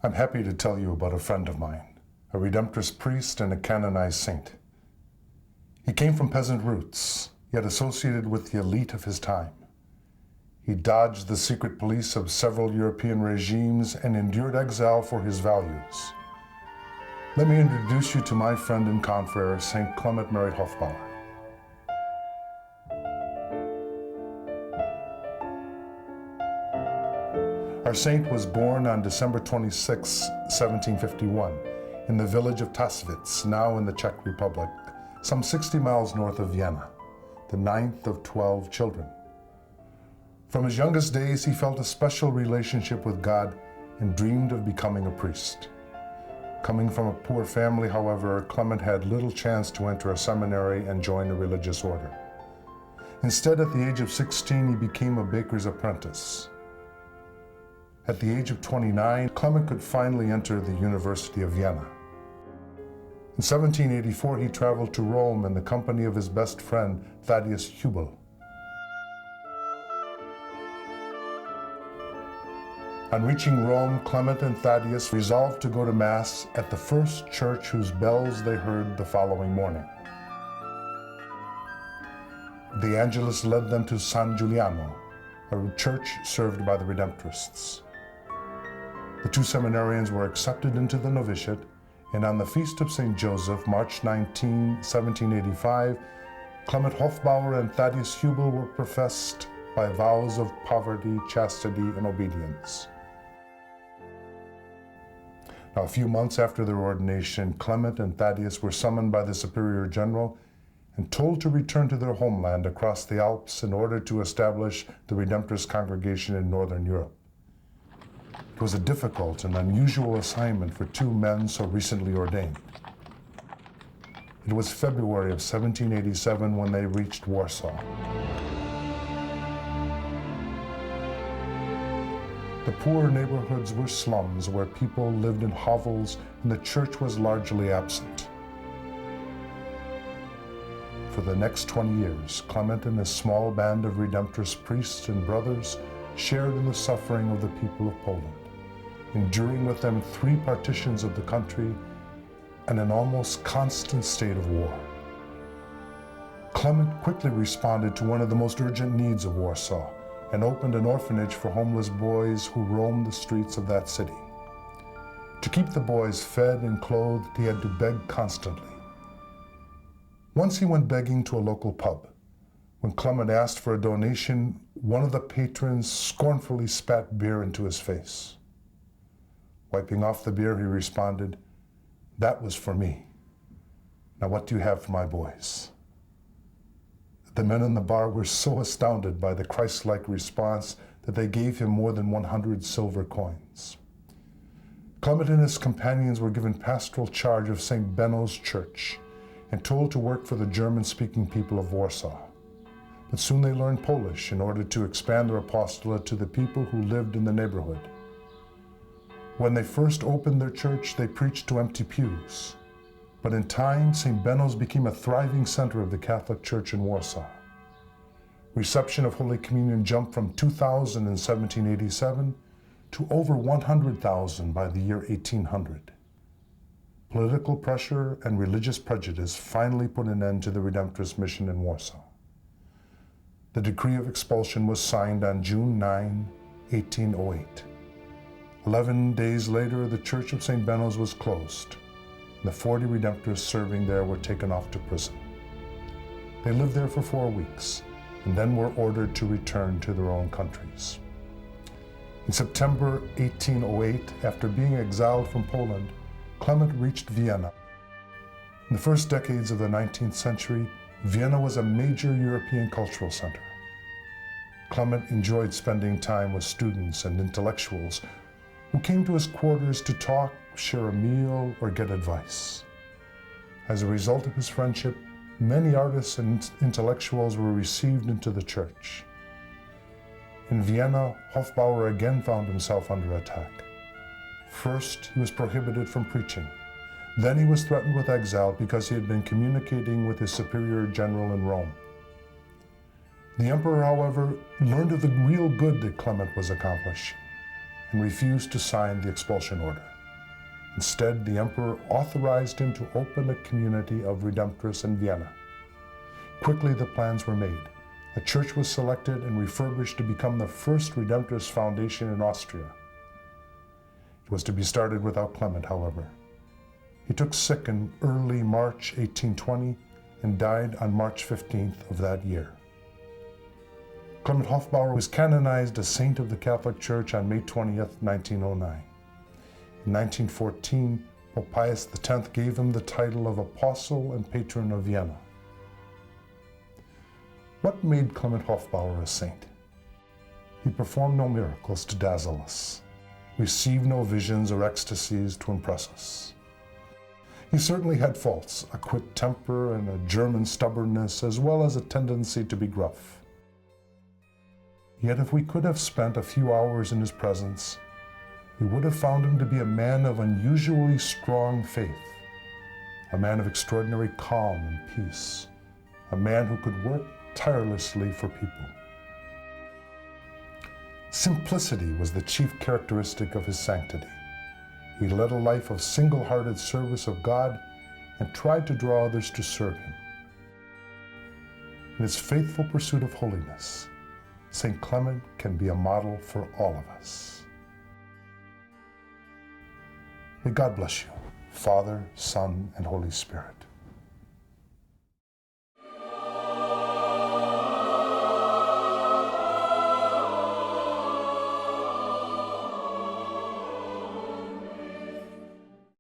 I'm happy to tell you about a friend of mine, a Redemptorist priest and a canonized saint. He came from peasant roots, yet associated with the elite of his time. He dodged the secret police of several European regimes and endured exile for his values. Let me introduce you to my friend and confrere, St. Clement Hofbauer. Our saint was born on December 26, 1751, in the village of Tasvitz, now in the Czech Republic, some 60 miles north of Vienna, the 9th of 12 children. From his youngest days, he felt a special relationship with God and dreamed of becoming a priest. Coming from a poor family, however, Clement had little chance to enter a seminary and join a religious order. Instead, at the age of 16, he became a baker's apprentice. At the age of 29, Clement could finally enter the University of Vienna. In 1784, he traveled to Rome in the company of his best friend, Thaddeus Hubel. On reaching Rome, Clement and Thaddeus resolved to go to Mass at the first church whose bells they heard the following morning. The Angelus led them to San Giuliano, a church served by the Redemptorists. The two seminarians were accepted into the novitiate, and on the feast of St. Joseph, March 19, 1785, Clement Hofbauer and Thaddeus Hubel were professed by vows of poverty, chastity, and obedience. Now, a few months after their ordination, Clement and Thaddeus were summoned by the Superior General and told to return to their homeland across the Alps in order to establish the Redemptorist congregation in Northern Europe. It was a difficult and unusual assignment for two men so recently ordained. It was February of 1787 when they reached Warsaw. The poor neighborhoods were slums where people lived in hovels and the church was largely absent. For the next 20 years, Clement and his small band of Redemptorist priests and brothers shared in the suffering of the people of Poland, enduring with them 3 partitions of the country and an almost constant state of war. Clement quickly responded to one of the most urgent needs of Warsaw and opened an orphanage for homeless boys who roamed the streets of that city. To keep the boys fed and clothed, he had to beg constantly. Once he went begging to a local pub. When Clement asked for a donation, one of the patrons scornfully spat beer into his face. Wiping off the beer, he responded, "That was for me. Now what do you have for my boys?" The men in the bar were so astounded by the Christ-like response that they gave him more than 100 silver coins. Clement and his companions were given pastoral charge of St. Benno's church and told to work for the German-speaking people of Warsaw. But soon they learned Polish in order to expand their apostolate to the people who lived in the neighborhood. When they first opened their church, they preached to empty pews. But in time, St. Benno's became a thriving center of the Catholic Church in Warsaw. Reception of Holy Communion jumped from 2,000 in 1787 to over 100,000 by the year 1800. Political pressure and religious prejudice finally put an end to the Redemptorist mission in Warsaw. The decree of expulsion was signed on June 9, 1808. 11 days later, the Church of St. Benno's was closed, and the 40 Redemptorists serving there were taken off to prison. They lived there for 4 weeks, and then were ordered to return to their own countries. In September 1808, after being exiled from Poland, Clement reached Vienna. In the first decades of the 19th century, Vienna was a major European cultural center. Clement enjoyed spending time with students and intellectuals who came to his quarters to talk, share a meal, or get advice. As a result of his friendship, many artists and intellectuals were received into the church. In Vienna, Hofbauer again found himself under attack. First, he was prohibited from preaching. Then he was threatened with exile because he had been communicating with his superior general in Rome. The emperor, however, learned of the real good that Clement was accomplishing and refused to sign the expulsion order. Instead, the emperor authorized him to open a community of Redemptorists in Vienna. Quickly, the plans were made. A church was selected and refurbished to become the first Redemptorist foundation in Austria. It was to be started without Clement, however. He took sick in early March 1820 and died on March 15th of that year. Clement Hofbauer was canonized a saint of the Catholic Church on May 20th, 1909. In 1914, Pope Pius X gave him the title of Apostle and Patron of Vienna. What made Clement Hofbauer a saint? He performed no miracles to dazzle us, received no visions or ecstasies to impress us. He certainly had faults, a quick temper and a German stubbornness, as well as a tendency to be gruff. Yet if we could have spent a few hours in his presence, we would have found him to be a man of unusually strong faith, a man of extraordinary calm and peace, a man who could work tirelessly for people. Simplicity was the chief characteristic of his sanctity. He led a life of single-hearted service of God and tried to draw others to serve him. In his faithful pursuit of holiness, St. Clement can be a model for all of us. May God bless you, Father, Son, and Holy Spirit.